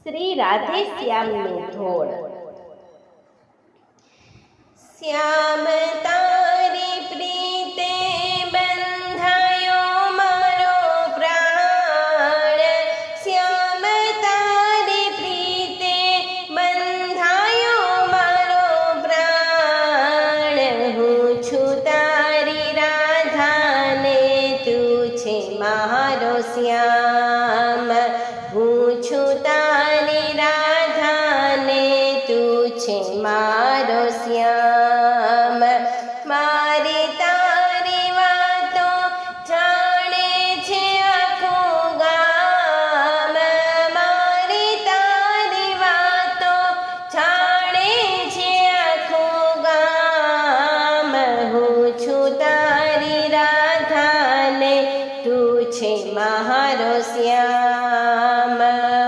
શ્રી રાધે શ્યામની ધોળ। શ્યામ તારી પ્રીતે બંધાયો મારો પ્રાણ, શ્યામ તારી પ્રીતે બંધાયો મારો પ્રાણ। હું છું તારી રાધાને તું છે મારો શ્યામ, હું છું તારી રાધાને તું છે મારો શ્યામ। મારી તારી વાતો જાણે છે આખું ગામ, મારી તારી વાતો જાણે છે આખું ગામ। હું છું તારી રાધાને તું છે મારો શ્યામ,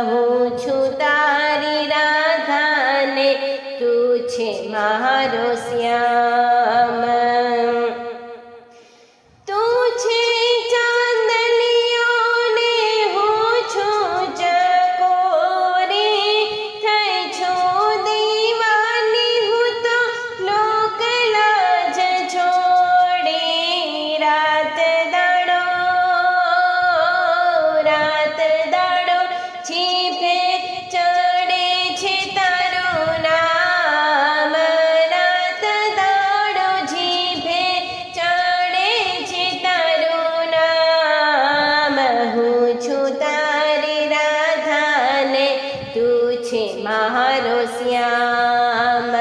હું છું તારી રાધાને તું છે મારો શ્યામ। તું છે ચાંદલિયો ને હું છું ચકોરી, થઈ છું દીવાની હું તો લોકલાજ છોડી। રાત દાડો જીભે ચડે છે તારું નામ, રાત દાડો જીભે ચડે છે તારું નામ। હું છું તારી રાધાને તું છે મારો શ્યામ,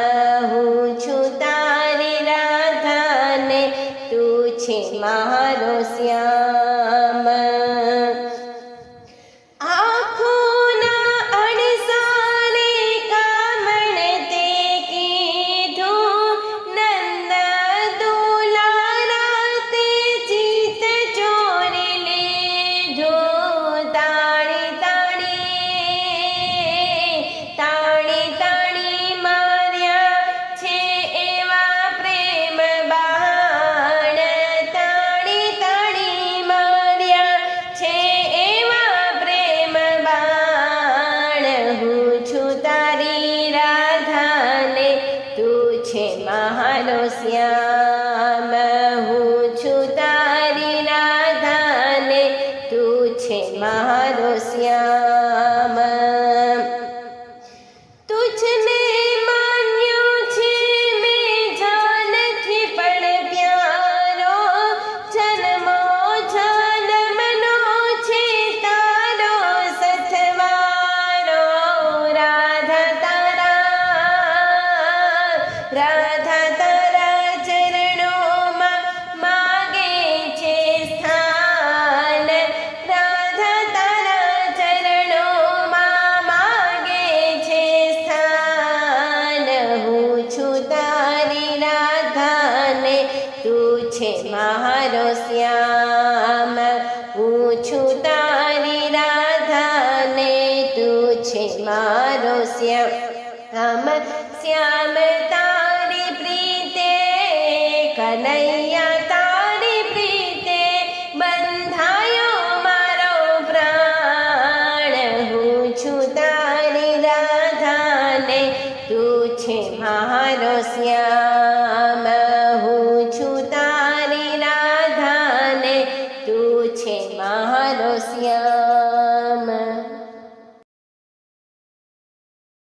હું છું તારી રાધાને તું છે મારો શ્યામ। આંખોના અણસારે કામણે તે કીધું, નંદ દુલારા તે ચિત્ત ચોરી લીધું। તાળી તાળી માર્યા છે એવા પ્રેમ બાણ, તાળી તાળી માર્યા છે એવા પ્રેમ બાણ। હું છું તારી રાધાને તું છે મારો શ્યામ, હું છું તારી રાધાને તું છે મારો શ્યામ। તુજને માન્યો છે મેં જાનથી પણ પ્યારો, જન્મો જન્મનો છે તારો સથવારો। રાધા તારા ચરણોમાં માગે છે સ્થાન, રાધા તારા ચરણોમાં માગે છે સ્થાન। હું છું તારી રાધાને તું છે મારો શ્યામ, હું છું તારી રાધાને તું છે મારો શ્યામ। શ્યામ તારી પ્રીતે કનૈયા તારી પ્રીતે બંધાયો મારો પ્રાણ। હું છું તારી રાધાને તું છે મારો શ્યામ।